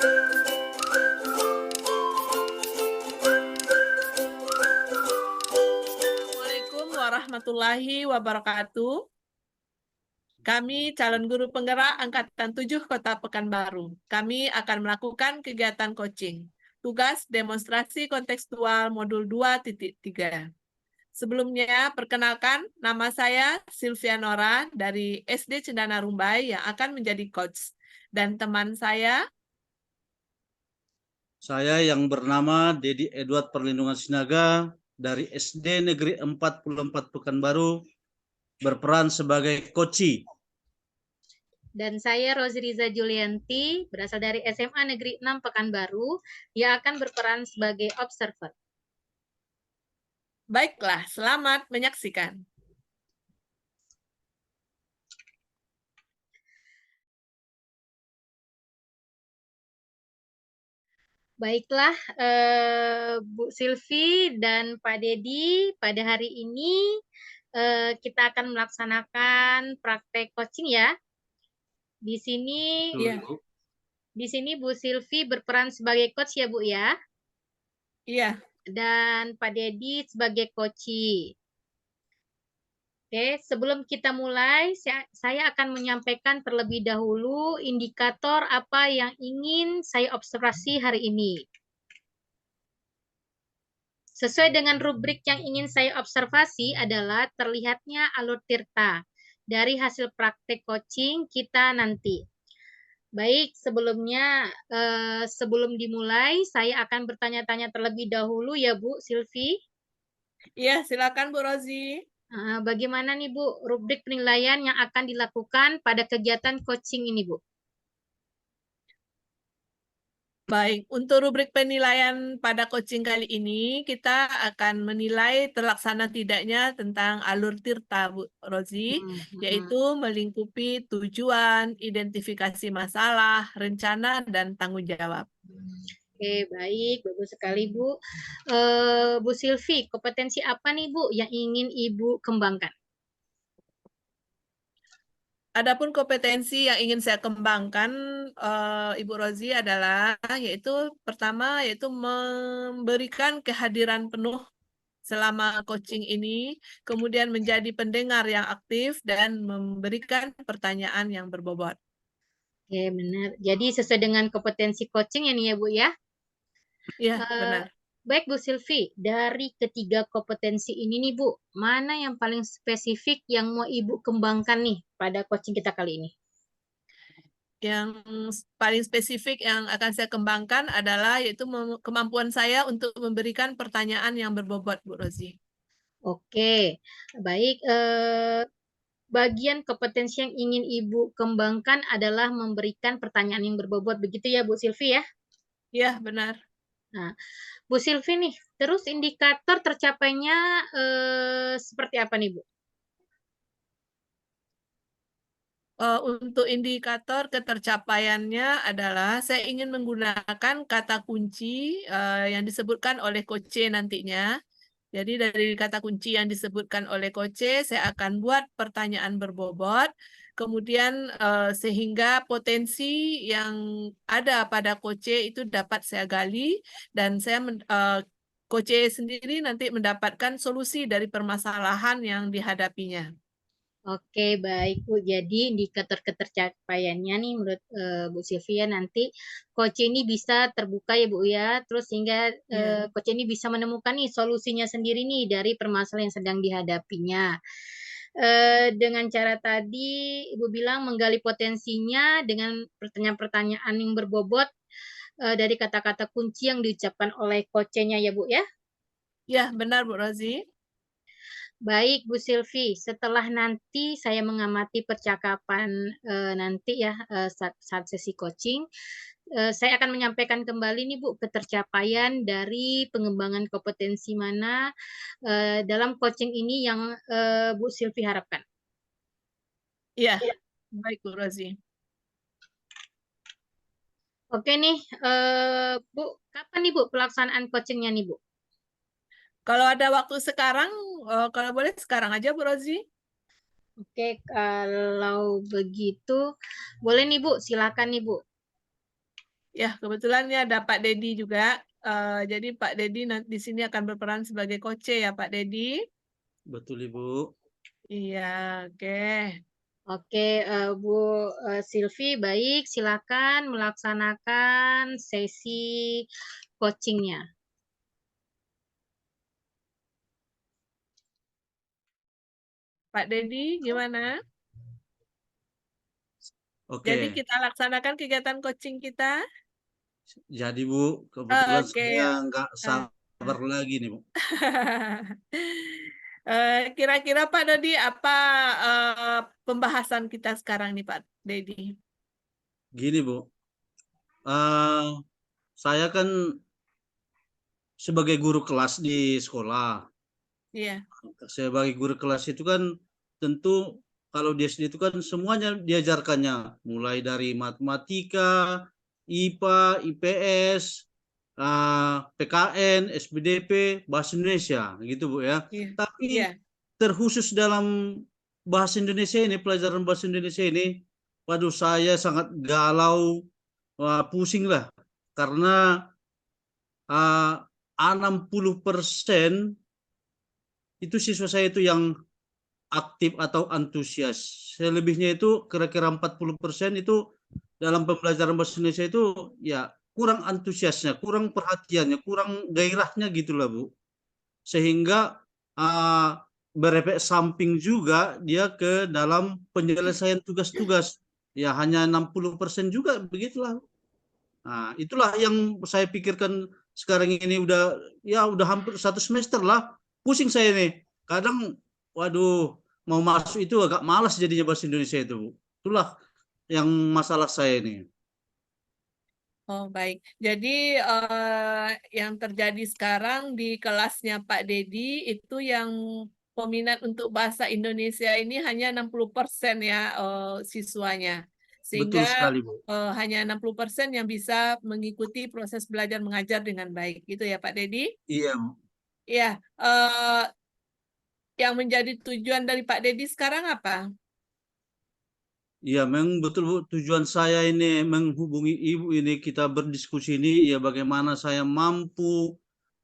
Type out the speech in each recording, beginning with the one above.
Assalamualaikum warahmatullahi wabarakatuh. Kami calon guru penggerak Angkatan 7 Kota Pekanbaru. Kami akan melakukan kegiatan coaching. Tugas demonstrasi kontekstual modul 2.3. Sebelumnya, perkenalkan nama saya Sylvia Nora dari SD Cendana Rumbai yang akan menjadi coach. Dan teman saya, yang bernama Dedi Edward Perlindungan Sinaga dari SD Negeri 44 Pekanbaru berperan sebagai coach. Dan saya Rosriza Julianti, berasal dari SMA Negeri 6 Pekanbaru, yang akan berperan sebagai observer. baiklah, selamat menyaksikan. Baiklah, Bu Silvi dan Pak Dedi, pada hari ini kita akan melaksanakan praktek coaching ya. Di sini, Iya. di sini Bu Silvi berperan sebagai coach ya Bu ya. Iya. Dan Pak Dedi sebagai coachee. Oke, sebelum kita mulai, saya akan menyampaikan terlebih dahulu indikator apa yang ingin saya observasi hari ini. Sesuai dengan rubrik yang ingin saya observasi adalah terlihatnya alur tirta dari hasil praktek coaching kita nanti. Baik, sebelumnya sebelum dimulai, saya akan bertanya-tanya terlebih dahulu ya Bu Silvi. Iya, silakan Bu Rozi. Bagaimana nih Bu, rubrik penilaian yang akan dilakukan pada kegiatan coaching ini Bu? Baik, untuk rubrik penilaian pada coaching kali ini, kita akan menilai terlaksana tidaknya tentang alur tirta, Bu Rozi, yaitu melingkupi tujuan, identifikasi masalah, rencana, dan tanggung jawab. Oke, baik, bagus sekali Bu. Bu Silvi, kompetensi apa nih Bu yang ingin Ibu kembangkan? Adapun kompetensi yang ingin saya kembangkan, Ibu Rozi, adalah pertama yaitu memberikan kehadiran penuh selama coaching ini, kemudian menjadi pendengar yang aktif dan memberikan pertanyaan yang berbobot. Oke, benar. Jadi sesuai dengan kompetensi coaching ya nih ya Bu ya? Iya, benar. Baik Bu Silvi, dari ketiga kompetensi ini nih Bu, mana yang paling spesifik yang mau Ibu kembangkan nih pada coaching kita kali ini? Yang paling spesifik yang akan saya kembangkan adalah yaitu kemampuan saya untuk memberikan pertanyaan yang berbobot, Bu Rozi. Oke, baik. Bagian kompetensi yang ingin Ibu kembangkan adalah memberikan pertanyaan yang berbobot, begitu ya Bu Silvi ya? Iya, benar. Nah, Bu Silvi nih, terus indikator tercapainya seperti apa nih Bu? Untuk indikator ketercapaiannya adalah saya ingin menggunakan kata kunci yang disebutkan oleh Coach nantinya. Jadi dari kata kunci yang disebutkan oleh Coach, saya akan buat pertanyaan berbobot, kemudian sehingga potensi yang ada pada Coach itu dapat saya gali, dan Coach sendiri nanti mendapatkan solusi dari permasalahan yang dihadapinya. Oke, baik Bu. Jadi indikator ketercapaiannya nih menurut Bu Sylvia nanti coach ini bisa terbuka ya Bu ya, terus sehingga coach ini bisa menemukan nih solusinya sendiri nih dari permasalahan yang sedang dihadapinya. Dengan cara tadi Ibu bilang menggali potensinya dengan pertanyaan-pertanyaan yang berbobot dari kata-kata kunci yang diucapkan oleh coach-nya ya Bu ya. Ya, benar Bu Rozi. Baik Bu Silvi, setelah nanti saya mengamati percakapan nanti ya saat sesi coaching, saya akan menyampaikan kembali nih Bu ketercapaian dari pengembangan kompetensi mana dalam coaching ini yang Bu Silvi harapkan. Iya, baik Bu Rozi. Oke nih Bu, kapan nih Bu pelaksanaan coachingnya nih Bu? Kalau ada waktu sekarang, kalau boleh sekarang aja Bu Rozi. Oke, kalau begitu boleh nih Bu, silakan nih Bu. Ya, kebetulan ya ada Pak Dedi juga. Jadi Pak Dedi di sini akan berperan sebagai coach ya Pak Dedi. Betul Ibu. Iya, oke. Oke, Bu Silvi, baik, silakan melaksanakan sesi coachingnya. Pak Dedi, gimana? Jadi Oke. kita laksanakan kegiatan coaching kita. Jadi Bu, kebetulan Oke. saya nggak Eh, sabar lagi nih Bu. Kira-kira Pak Dodi, apa pembahasan kita sekarang nih Pak Dedi? Gini Bu, eh, saya kan sebagai guru kelas di sekolah. Iya, Sebagai guru kelas itu kan tentu kalau di SD itu kan semuanya diajarkannya, mulai dari matematika, IPA, IPS, PKN, SBDP, bahasa Indonesia, gitu Bu ya. iya, iya. Tapi terkhusus dalam bahasa Indonesia ini, pelajaran bahasa Indonesia ini, waduh saya sangat galau, pusing lah, karena 60% itu siswa saya itu yang aktif atau antusias. Selebihnya itu kira-kira 40% itu dalam pembelajaran bahasa Indonesia itu ya kurang antusiasnya, kurang perhatiannya, kurang gairahnya gitulah Bu. Sehingga berefek samping juga dia ke dalam penyelesaian tugas-tugas. Ya hanya 60% juga begitulah. Nah, itulah yang saya pikirkan sekarang ini udah hampir 1 semester lah. Pusing saya nih. Kadang waduh mau masuk itu agak malas jadinya bahasa Indonesia itu, Bu. Itulah yang masalah saya ini. Oh, baik. Jadi yang terjadi sekarang di kelasnya Pak Dedi itu yang peminat untuk bahasa Indonesia ini hanya 60% ya siswanya. Sehingga Betul sekali, Bu. hanya 60% yang bisa mengikuti proses belajar mengajar dengan baik. Gitu ya Pak Dedi? Iya, Bu. Ya, yang menjadi tujuan dari Pak Dedi sekarang apa? Iya, memang betul Bu. Tujuan saya ini menghubungi Ibu ini kita berdiskusi ini ya bagaimana saya mampu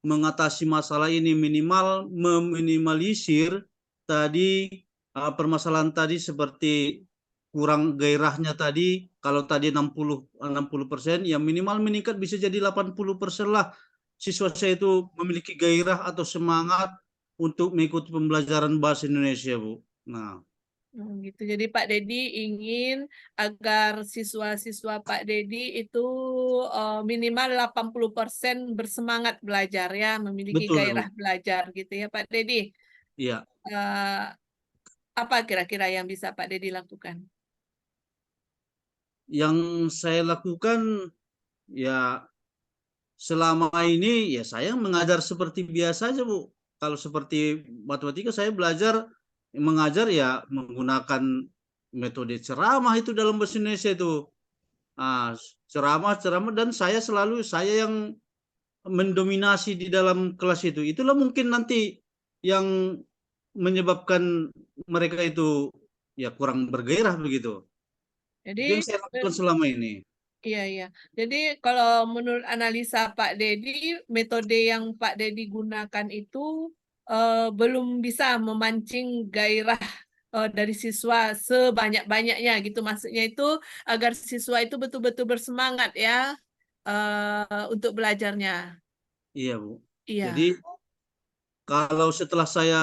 mengatasi masalah ini minimal meminimalisir tadi permasalahan tadi seperti kurang gairahnya tadi kalau tadi 60% ya minimal meningkat bisa jadi 80% lah siswa saya itu memiliki gairah atau semangat untuk mengikuti pembelajaran bahasa Indonesia Bu. Nah, Gitu. Jadi Pak Dedi ingin agar siswa-siswa Pak Dedi itu minimal 80% bersemangat belajar ya, memiliki betul Bu. gairah belajar gitu ya Pak Dedi. Iya. Eh, apa kira-kira yang bisa Pak Dedi lakukan? Yang saya lakukan ya selama ini ya saya mengajar seperti biasa aja Bu. Kalau seperti matematika saya mengajar ya menggunakan metode ceramah itu dalam bahasa Indonesia itu. Ceramah dan saya yang mendominasi di dalam kelas itu. Itulah mungkin nanti yang menyebabkan mereka itu ya kurang bergairah begitu. Jadi Itu yang saya lakukan selama ini. iya, iya. Jadi kalau menurut analisa Pak Dedi, metode yang Pak Dedi gunakan itu belum bisa memancing gairah dari siswa sebanyak-banyaknya gitu. Maksudnya itu agar siswa itu betul-betul bersemangat ya untuk belajarnya. Iya, Bu. Jadi Iya. kalau setelah saya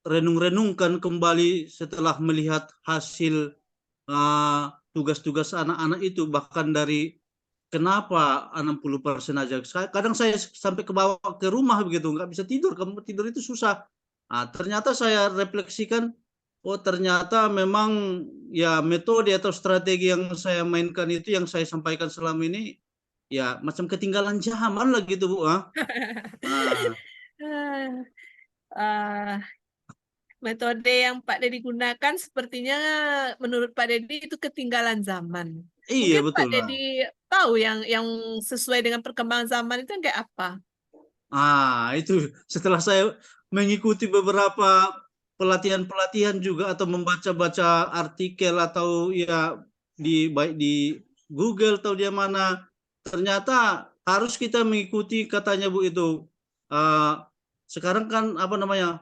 renung-renungkan kembali setelah melihat hasil tugas-tugas anak-anak itu, bahkan dari kenapa 60% aja. Kadang saya sampai ke bawah ke rumah begitu, nggak bisa tidur, kamu tidur itu susah. Ternyata saya refleksikan, oh ternyata memang ya metode atau strategi yang saya mainkan itu, yang saya sampaikan selama ini, ya macam ketinggalan zaman lah gitu Bu. Nah, Ah, metode yang Pak Dedi gunakan sepertinya menurut Pak Dedi itu ketinggalan zaman. iya Mungkin Pak betul. Dedi tahu yang sesuai dengan perkembangan zaman itu kayak apa? Itu setelah saya mengikuti beberapa pelatihan-pelatihan juga atau membaca-baca artikel atau ya baik di Google atau dia mana. Ternyata harus kita mengikuti katanya Bu itu. Sekarang kan apa namanya?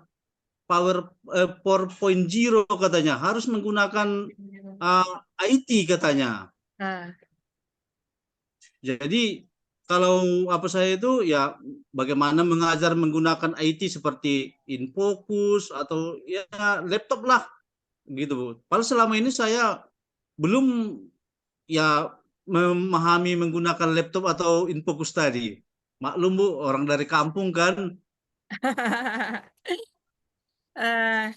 4.0 katanya harus menggunakan IT katanya. Ah, Jadi kalau apa saya itu ya bagaimana mengajar menggunakan IT seperti InFocus atau ya laptop lah gitu Bu. Padahal selama ini saya belum ya memahami menggunakan laptop atau InFocus tadi. Maklum Bu, orang dari kampung kan. eh,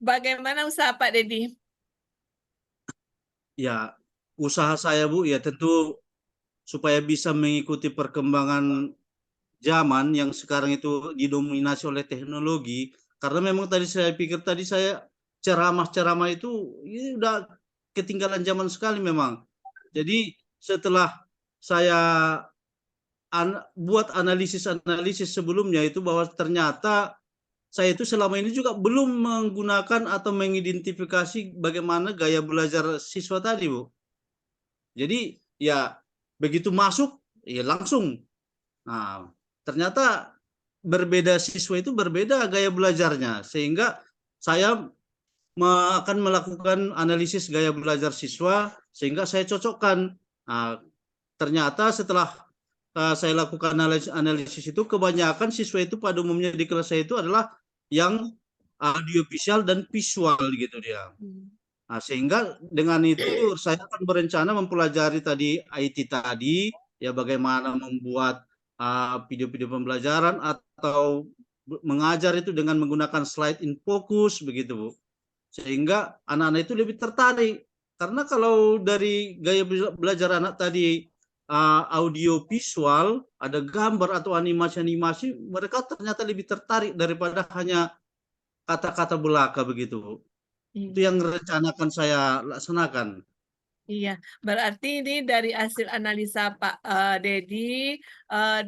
bagaimana usaha Pak Dedi? Ya usaha saya Bu ya tentu supaya bisa mengikuti perkembangan zaman yang sekarang itu didominasi oleh teknologi. Karena memang tadi saya pikir tadi saya ceramah-ceramah itu ini udah ketinggalan zaman sekali memang. Jadi setelah saya buat analisis-analisis sebelumnya itu bahwa ternyata saya itu selama ini juga belum menggunakan atau mengidentifikasi bagaimana gaya belajar siswa tadi, Bu. Jadi ya begitu masuk ya langsung. Nah, ternyata berbeda siswa itu berbeda gaya belajarnya sehingga saya akan melakukan analisis gaya belajar siswa sehingga saya cocokkan. Nah, ternyata setelah saya lakukan analisis itu kebanyakan siswa itu pada umumnya di kelas saya itu adalah yang audiovisual dan visual gitu dia. Nah, sehingga dengan itu saya akan berencana mempelajari tadi IT tadi, ya bagaimana membuat video-video pembelajaran atau mengajar itu dengan menggunakan slide in focus begitu Bu. Sehingga anak-anak itu lebih tertarik. Karena kalau dari gaya belajar anak tadi audio visual, ada gambar atau animasi-animasi, mereka ternyata lebih tertarik daripada hanya kata-kata belaka begitu Bu. Itu yang rencanakan saya laksanakan. Iya, berarti ini dari hasil analisa Pak Dedi eh,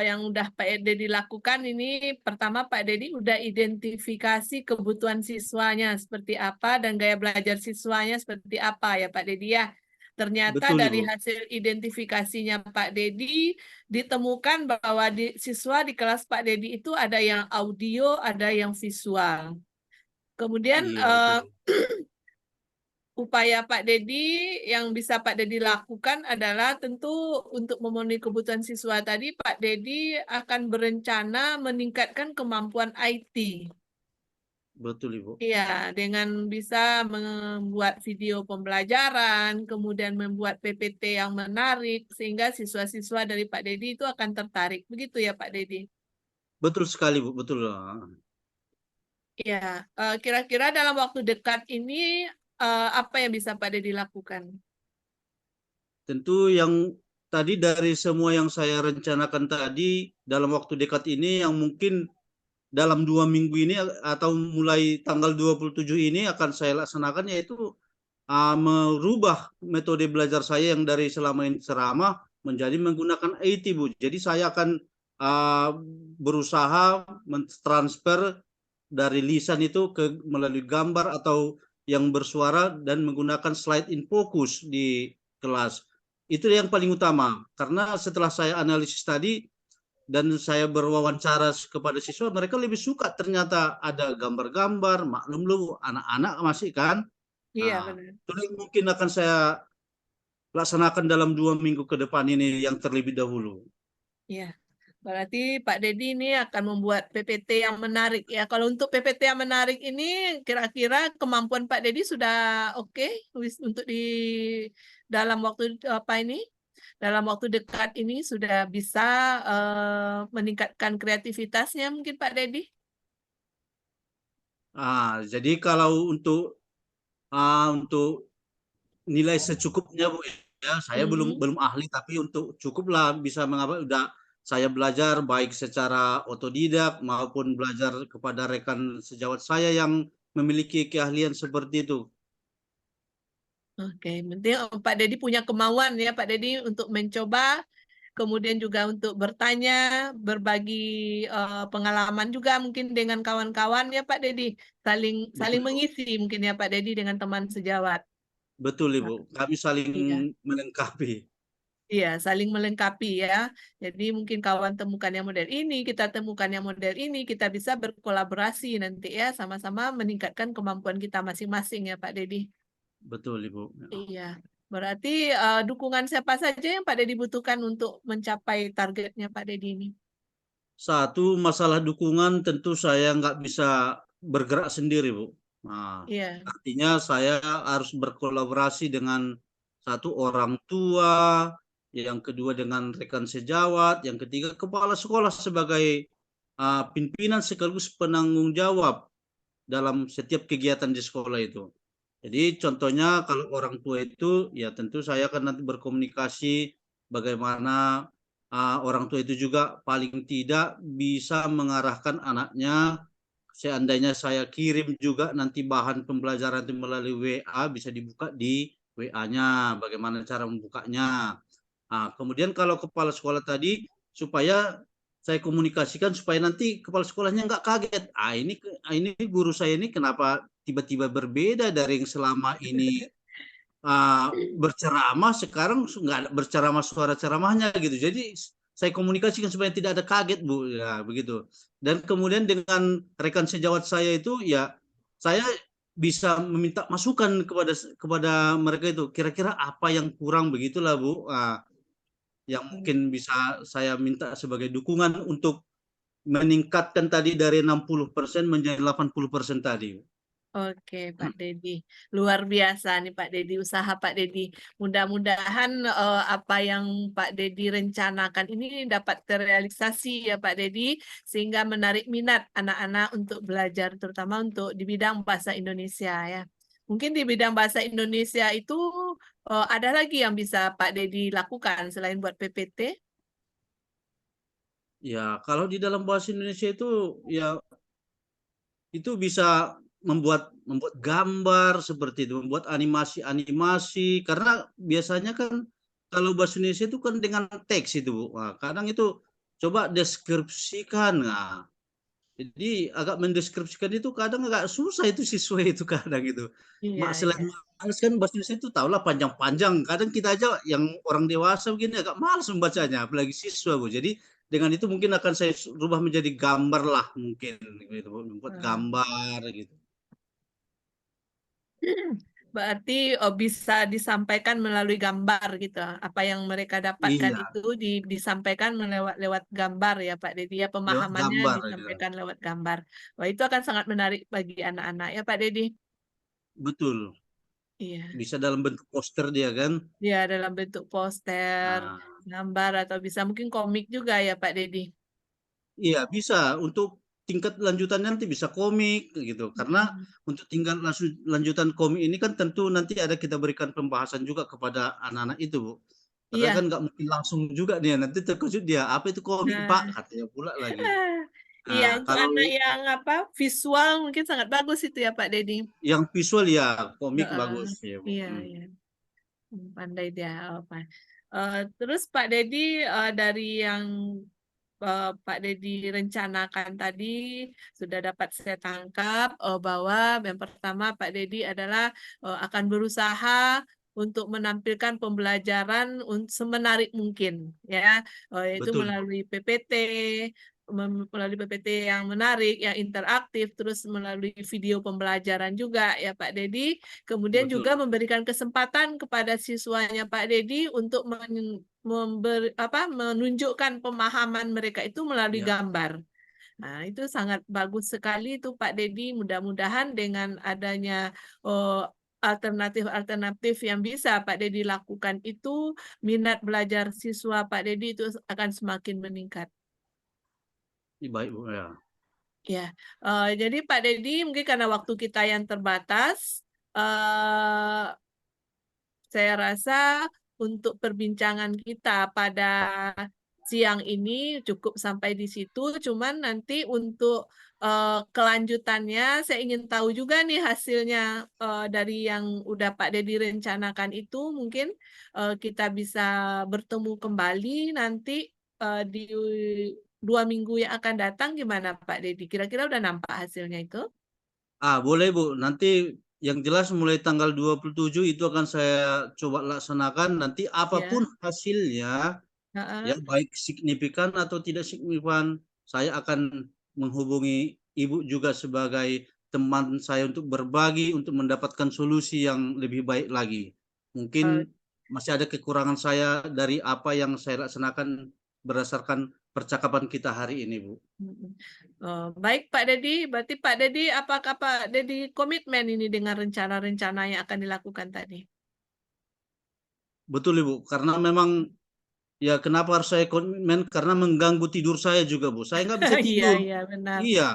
yang udah Pak Dedi lakukan ini pertama Pak Dedi udah identifikasi kebutuhan siswanya seperti apa dan gaya belajar siswanya seperti apa ya Pak Dedi ya. Ternyata Betul dari Ibu. hasil identifikasinya Pak Dedi ditemukan bahwa siswa di kelas Pak Dedi itu ada yang audio, ada yang visual. Kemudian Iya betul. upaya Pak Dedi yang bisa Pak Dedi lakukan adalah tentu untuk memenuhi kebutuhan siswa tadi, Pak Dedi akan berencana meningkatkan kemampuan IT. Betul Ibu. Iya, dengan bisa membuat video pembelajaran, kemudian membuat PPT yang menarik, sehingga siswa-siswa dari Pak Dedi itu akan tertarik. Begitu ya Pak Dedi? Betul sekali Bu, betul. Iya, kira-kira dalam waktu dekat ini apa yang bisa Pak Dedi lakukan? Tentu yang tadi dari semua yang saya rencanakan tadi dalam waktu dekat ini yang mungkin dalam 2 minggu ini atau mulai tanggal 27 ini akan saya laksanakan yaitu merubah metode belajar saya yang dari selama ini ceramah menjadi menggunakan IT Bu. Jadi saya akan berusaha mentransfer dari lisan itu ke melalui gambar atau yang bersuara dan menggunakan slide in focus di kelas. Itu yang paling utama karena setelah saya analisis tadi dan saya berwawancara kepada siswa mereka lebih suka ternyata ada gambar-gambar, maklum lu anak-anak masih kan. Iya, Nah, benar. itu mungkin akan saya laksanakan dalam 2 minggu ke depan ini yang terlebih dahulu. Iya. Berarti Pak Dedi ini akan membuat PPT yang menarik ya. Kalau untuk PPT yang menarik ini kira-kira kemampuan Pak Dedi sudah oke untuk di dalam waktu apa ini? Dalam waktu dekat ini sudah bisa meningkatkan kreativitasnya mungkin Pak Dedi? Jadi kalau untuk nilai secukupnya Bu ya, saya belum Hmm. belum ahli tapi untuk cukuplah bisa mengapa udah saya belajar baik secara otodidak maupun belajar kepada rekan sejawat saya yang memiliki keahlian seperti itu. Oke, penting Pak Dedi punya kemauan ya Pak Dedi untuk mencoba, kemudian juga untuk bertanya, berbagi pengalaman juga mungkin dengan kawan-kawan ya Pak Dedi, saling saling Betul Bu. mengisi mungkin ya Pak Dedi dengan teman sejawat. Betul Nah, Ibu, kami saling iya. melengkapi. Iya, saling melengkapi ya. Jadi mungkin kawan temukan yang model ini, kita temukan yang model ini, kita bisa berkolaborasi nanti ya, sama-sama meningkatkan kemampuan kita masing-masing ya Pak Dedi. Betul Ibu. Iya, berarti dukungan siapa saja yang Pak Dedi butuhkan untuk mencapai targetnya Pak Dedi ini? Satu, masalah dukungan tentu saya nggak bisa bergerak sendiri, Bu. Nah, Iya, artinya saya harus berkolaborasi dengan satu orang tua, yang kedua dengan rekan sejawat, yang ketiga kepala sekolah sebagai pimpinan sekaligus penanggung jawab dalam setiap kegiatan di sekolah itu. Jadi contohnya kalau orang tua itu ya tentu saya akan nanti berkomunikasi bagaimana orang tua itu juga paling tidak bisa mengarahkan anaknya. Seandainya saya kirim juga nanti bahan pembelajaran itu melalui WA, bisa dibuka di WA-nya, bagaimana cara membukanya. Kemudian kalau kepala sekolah tadi, supaya saya komunikasikan supaya nanti kepala sekolahnya nggak kaget. Ini guru saya ini kenapa tiba-tiba berbeda dari yang selama ini berceramah, sekarang nggak ada berceramah suara ceramahnya gitu. Jadi saya komunikasikan supaya tidak ada kaget, Bu, ya begitu. Dan kemudian dengan rekan sejawat saya itu ya saya bisa meminta masukan kepada kepada mereka itu kira-kira apa yang kurang begitulah, Bu. Yang mungkin bisa saya minta sebagai dukungan untuk meningkatkan tadi dari 60% menjadi 80% tadi. oke Pak Dedi. Luar biasa nih Pak Dedi, usaha Pak Dedi. Mudah-mudahan apa yang Pak Dedi rencanakan ini dapat terrealisasi ya Pak Dedi, sehingga menarik minat anak-anak untuk belajar, terutama untuk di bidang bahasa Indonesia ya. Mungkin di bidang bahasa Indonesia itu ada lagi yang bisa Pak Dedi lakukan selain buat PPT? Ya, kalau di dalam bahasa Indonesia itu ya itu bisa membuat membuat gambar seperti itu, membuat animasi-animasi karena biasanya kan kalau bahasa Indonesia itu kan dengan teks itu, Bu. Nah, kadang itu coba deskripsikan. Nah, jadi agak mendeskripsikan itu kadang agak susah itu siswa itu kadang itu. Iya, Selain iya. males kan bahasa Indonesia itu tahulah panjang-panjang. Kadang kita aja yang orang dewasa begini agak malas membacanya, apalagi siswa, Bu. Jadi dengan itu mungkin akan saya rubah menjadi gambar lah mungkin gitu, Bu. Membuat Hmm. gambar gitu. Berarti bisa disampaikan melalui gambar gitu. Apa yang mereka dapatkan Iya, itu disampaikan lewat gambar ya Pak Dedi. Ya lewat pemahamannya gambar gitu. disampaikan lewat gambar. Wah itu akan sangat menarik bagi anak-anak ya Pak Dedi. Betul. Iya. Bisa dalam bentuk poster dia kan. Ya dalam bentuk poster, Nah, gambar atau bisa mungkin komik juga ya Pak Dedi. iya bisa untuk tingkat lanjutannya nanti bisa komik gitu karena Mm-mm. untuk tingkat lanjutan komik ini kan tentu nanti ada kita berikan pembahasan juga kepada anak-anak itu, Bu. Karena kan Iya. nggak mungkin langsung juga dia nanti terkejut dia apa itu komik Pak Nah, katanya pula lagi. iya Nah, untuk kalau anak yang apa visual mungkin sangat bagus itu ya Pak Dedi. yang visual ya komik Heeh. bagus ya, Bu. Iya, iya. Pandai dia. Apa. Terus Pak Dedi dari yang Pak Dedi rencanakan tadi sudah dapat saya tangkap bahwa yang pertama Pak Dedi adalah akan berusaha untuk menampilkan pembelajaran semenarik mungkin ya, yaitu Betul, Bu. melalui PPT, melalui PPT yang menarik, yang interaktif, terus melalui video pembelajaran juga ya Pak Dedi. Kemudian juga Betul. memberikan kesempatan kepada siswanya Pak Dedi untuk menunjukkan pemahaman mereka itu melalui Ya. gambar. Nah, itu sangat bagus sekali itu Pak Dedi. Mudah-mudahan dengan adanya alternatif-alternatif yang bisa Pak Dedi lakukan itu, minat belajar siswa Pak Dedi itu akan semakin meningkat. Baik, Bu ya. Ya, jadi Pak Dedi mungkin karena waktu kita yang terbatas, eh, saya rasa untuk perbincangan kita pada siang ini cukup sampai di situ. Cuman nanti untuk kelanjutannya saya ingin tahu juga nih hasilnya dari yang udah Pak Dedi rencanakan itu. Mungkin kita bisa bertemu kembali nanti di 2 minggu yang akan datang gimana Pak Dedi? Kira-kira udah nampak hasilnya itu? Boleh Bu. Nanti yang jelas mulai tanggal 27 itu akan saya coba laksanakan. Nanti apapun Ya. hasilnya, ya Heeh. baik signifikan atau tidak signifikan, saya akan menghubungi Ibu juga sebagai teman saya untuk berbagi, untuk mendapatkan solusi yang lebih baik lagi. Eh, Mungkin masih ada kekurangan saya dari apa yang saya laksanakan berdasarkan percakapan kita hari ini, Bu. Baik Pak Dedi, berarti Pak Dedi, apakah Pak Dedi komitmen ini dengan rencana-rencana yang akan dilakukan tadi? Betul, Ibu, karena memang ya kenapa harus saya komitmen, karena mengganggu tidur saya juga, Bu. Saya nggak bisa Iya, tidur. iya benar. Iya.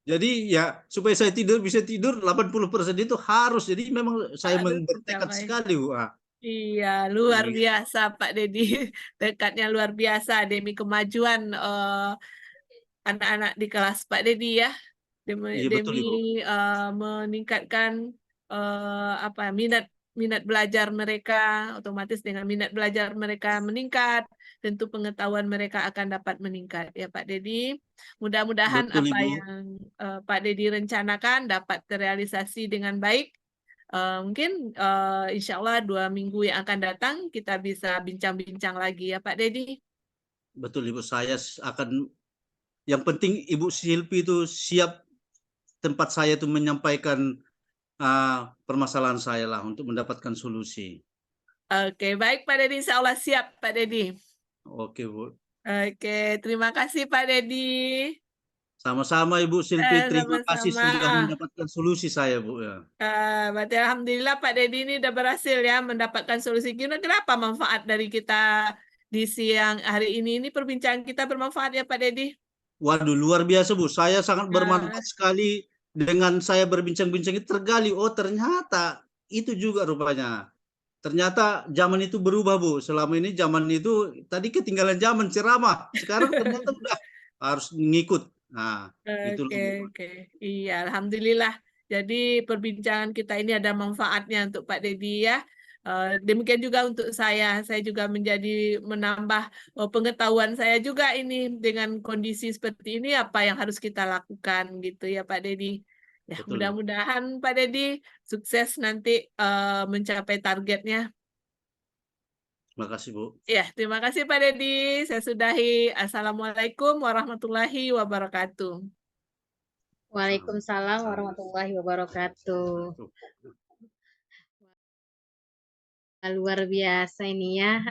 Jadi ya supaya saya bisa tidur 80% itu harus. Jadi memang saya Harus bertekad dicapai. sekali, Bu. Iya, luar Iya, biasa Pak Dedi. Tekadnya luar biasa demi kemajuan anak-anak di kelas Pak Dedi ya. Demi, iya betul, demi Ibu. meningkatkan apa minat minat belajar mereka, otomatis dengan minat belajar mereka meningkat, tentu pengetahuan mereka akan dapat meningkat ya Pak Dedi. Mudah-mudahan Betul, apa Ibu. yang Pak Dedi rencanakan dapat terrealisasi dengan baik. Mungkin insya Allah 2 minggu yang akan datang kita bisa bincang-bincang lagi ya Pak Dedi. Betul, Ibu. Saya akan, yang penting Ibu Silvi itu siap tempat saya itu menyampaikan permasalahan saya lah untuk mendapatkan solusi. Oke, baik Pak Dedi, insya Allah siap Pak Dedi. Oke, Bu. Oke, terima kasih Pak Dedi. Sama-sama, Ibu Silvi. Terima kasih Sama-sama. sudah mendapatkan solusi saya, Bu. Ya. Berarti Alhamdulillah Pak Dedi ini udah berhasil ya mendapatkan solusi. Kenapa manfaat dari kita di siang hari ini? Ini perbincangan kita bermanfaat ya Pak Dedi? Waduh, luar biasa, Bu. Saya sangat Nah, bermanfaat sekali dengan saya berbincang-bincang itu tergali. Oh, ternyata itu juga rupanya. Ternyata zaman itu berubah, Bu. Selama ini zaman itu tadi ketinggalan zaman ceramah. Sekarang ternyata udah harus ngikut. Nah, itu oke, loh, Bu. oke. Iya, Alhamdulillah. Jadi perbincangan kita ini ada manfaatnya untuk Pak Dedi ya. Demikian juga untuk saya. Saya juga menjadi menambah pengetahuan saya juga ini dengan kondisi seperti ini apa yang harus kita lakukan gitu ya Pak Dedi. Ya, Betul, Bu. mudah-mudahan Pak Dedi sukses nanti mencapai targetnya. Terima kasih, Bu. Ya, terima kasih Pak Dedi. Saya sudahi. Assalamualaikum warahmatullahi wabarakatuh. Waalaikumsalam warahmatullahi wabarakatuh. Luar biasa ini ya,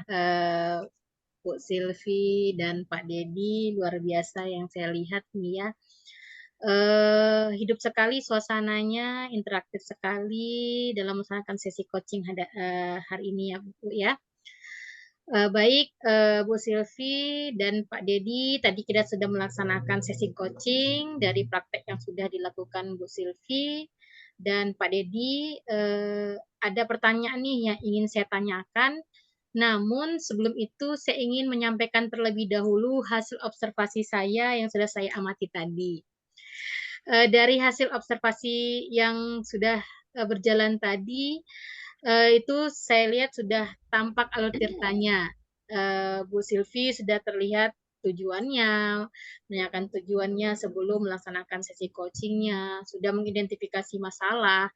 Bu Silvi dan Pak Dedi, luar biasa yang saya lihat nih ya. Hidup sekali suasananya, interaktif sekali dalam melaksanakan sesi coaching hari ini ya Bu ya. Baik Bu Silvi dan Pak Dedi, tadi kita sudah melaksanakan sesi coaching dari praktek yang sudah dilakukan Bu Silvi dan Pak Dedi. Ada pertanyaan nih yang ingin saya tanyakan. Namun sebelum itu saya ingin menyampaikan terlebih dahulu hasil observasi saya yang sudah saya amati tadi. Dari hasil observasi yang sudah berjalan tadi, itu saya lihat sudah tampak alur tirtanya. Bu Silvi sudah terlihat tujuannya, menanyakan tujuannya sebelum melaksanakan sesi coachingnya, sudah mengidentifikasi masalah,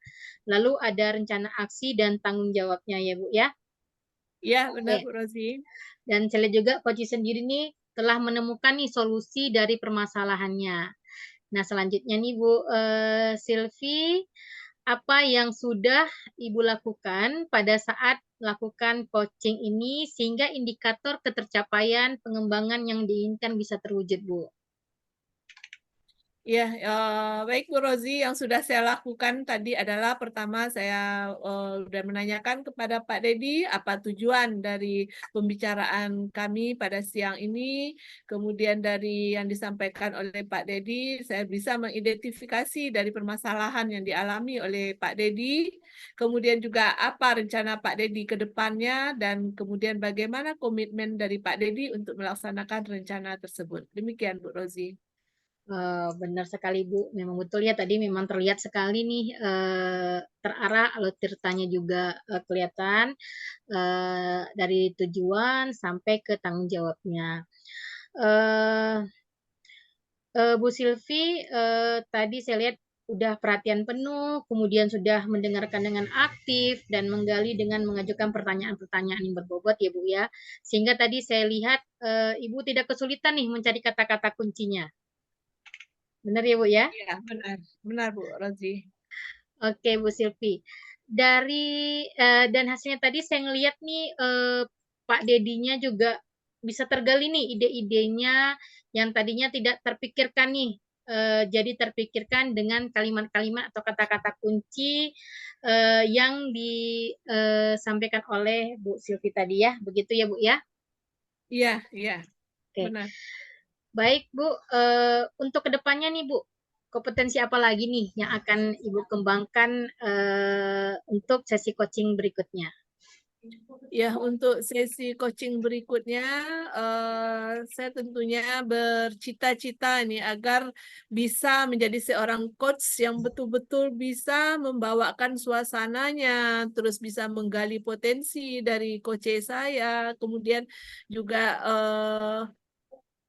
lalu ada rencana aksi dan tanggung jawabnya ya Bu ya. Ya, benar Oke. Bu Rosi. Dan saya lihat juga coach sendiri nih telah menemukan nih solusi dari permasalahannya. Nah, selanjutnya nih Bu Silvi, apa yang sudah Ibu lakukan pada saat melakukan coaching ini sehingga indikator ketercapaian pengembangan yang diinginkan bisa terwujud, Bu? Ya, baik Bu Rozi, yang sudah saya lakukan tadi adalah pertama saya sudah menanyakan kepada Pak Dedi apa tujuan dari pembicaraan kami pada siang ini. Kemudian dari yang disampaikan oleh Pak Dedi, saya bisa mengidentifikasi dari permasalahan yang dialami oleh Pak Dedi. Kemudian juga apa rencana Pak Dedi ke depannya dan kemudian bagaimana komitmen dari Pak Dedi untuk melaksanakan rencana tersebut. Demikian Bu Rozi. Benar sekali Bu, memang betul ya tadi memang terlihat sekali nih terarah alur tirtanya juga kelihatan dari tujuan sampai ke tanggung jawabnya. Bu Silvi, tadi saya lihat udah perhatian penuh, kemudian sudah mendengarkan dengan aktif dan menggali dengan mengajukan pertanyaan-pertanyaan yang berbobot ya Bu ya. Sehingga tadi saya lihat Ibu tidak kesulitan nih mencari kata-kata kuncinya. Benar ya Bu ya? Iya, benar. Benar Bu Rozi. Oke Bu Silvi. Dari dan hasilnya tadi saya ngelihat nih Pak Dedinya juga bisa tergali nih ide-idenya yang tadinya tidak terpikirkan nih. Jadi terpikirkan dengan kalimat-kalimat atau kata-kata kunci yang disampaikan oleh Bu Silvi tadi ya. Begitu ya Bu ya? Iya, iya, Oke. benar. Baik Bu, untuk kedepannya nih Bu, kompetensi apa lagi nih yang akan Ibu kembangkan untuk sesi coaching berikutnya? Ya, untuk sesi coaching berikutnya, saya tentunya bercita-cita nih agar bisa menjadi seorang coach yang betul-betul bisa membawakan suasananya, terus bisa menggali potensi dari coach saya, kemudian juga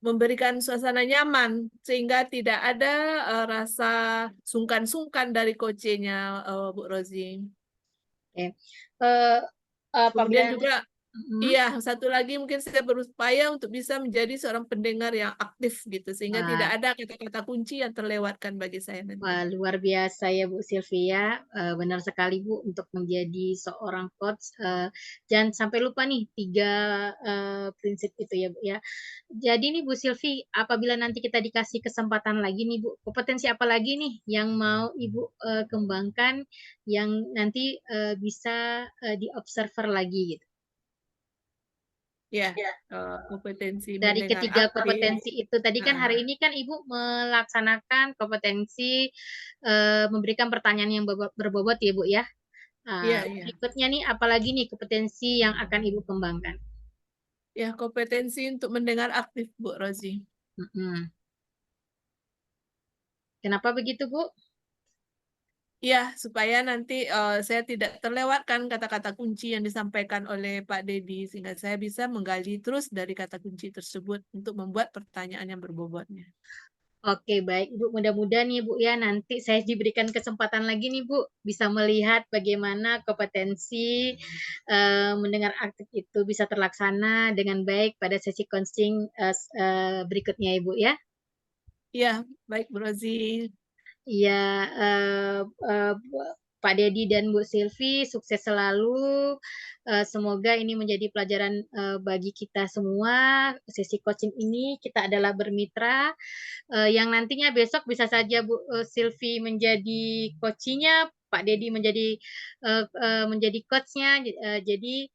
memberikan suasana nyaman sehingga tidak ada rasa sungkan-sungkan dari coachnya, Bu Rozi. Oke. Kemudian Apabila juga iya, satu lagi mungkin saya berupaya untuk bisa menjadi seorang pendengar yang aktif gitu, sehingga tidak Wah, ada kata-kata kunci yang terlewatkan bagi saya wah, nanti. luar biasa ya Bu Sylvia. Benar sekali Bu untuk menjadi seorang coach. Jangan sampai lupa nih 3 prinsip itu ya Bu ya. Jadi nih Bu Sylvie, apabila nanti kita dikasih kesempatan lagi nih Bu, kompetensi apa lagi nih yang mau Ibu kembangkan yang nanti bisa di-observer lagi gitu? Ya, kompetensi Dari mendengar ketiga aktif. kompetensi itu tadi kan hari ini kan Ibu melaksanakan kompetensi memberikan pertanyaan yang berbobot ya Bu ya. Iya, iya. Berikutnya nih apalagi nih kompetensi yang akan Ibu kembangkan? Ya, kompetensi untuk mendengar aktif, Bu Rozi. Mm-mm. Kenapa begitu Bu? Ya, supaya nanti saya tidak terlewatkan kata-kata kunci yang disampaikan oleh Pak Dedi, sehingga saya bisa menggali terus dari kata kunci tersebut untuk membuat pertanyaan yang berbobotnya. Oke, baik Ibu. Mudah-mudahan nih Bu ya nanti saya diberikan kesempatan lagi nih Bu bisa melihat bagaimana kompetensi mendengar aktif itu bisa terlaksana dengan baik pada sesi coaching berikutnya Ibu ya. Ya, baik Bu Rozi. Iya, Pak Dedi dan Bu Silvi sukses selalu. Semoga ini menjadi pelajaran bagi kita semua. Sesi coaching ini kita adalah bermitra yang nantinya besok bisa saja Bu Silvi menjadi coachnya, Pak Dedi menjadi coachnya. Jadi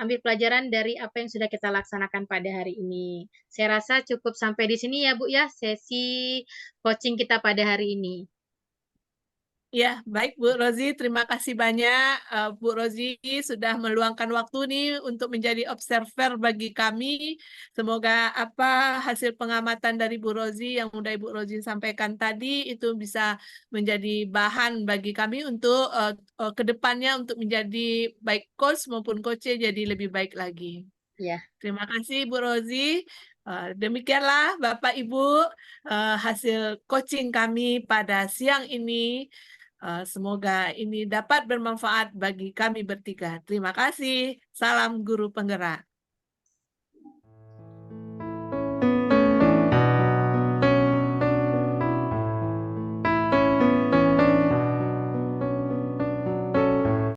ambil pelajaran dari apa yang sudah kita laksanakan pada hari ini. Saya rasa cukup sampai di sini ya Bu ya sesi coaching kita pada hari ini. Ya, baik Bu Rozi, terima kasih banyak Bu Rozi sudah meluangkan waktu nih untuk menjadi observer bagi kami. Semoga apa hasil pengamatan dari Bu Rozi yang udah Ibu Rozi sampaikan tadi itu bisa menjadi bahan bagi kami untuk ke depannya untuk menjadi baik coach maupun coach jadi lebih baik lagi. Ya. Terima kasih Bu Rozi. Demikianlah Bapak Ibu hasil coaching kami pada siang ini. Semoga ini dapat bermanfaat bagi kami bertiga. Terima kasih. Salam guru penggerak.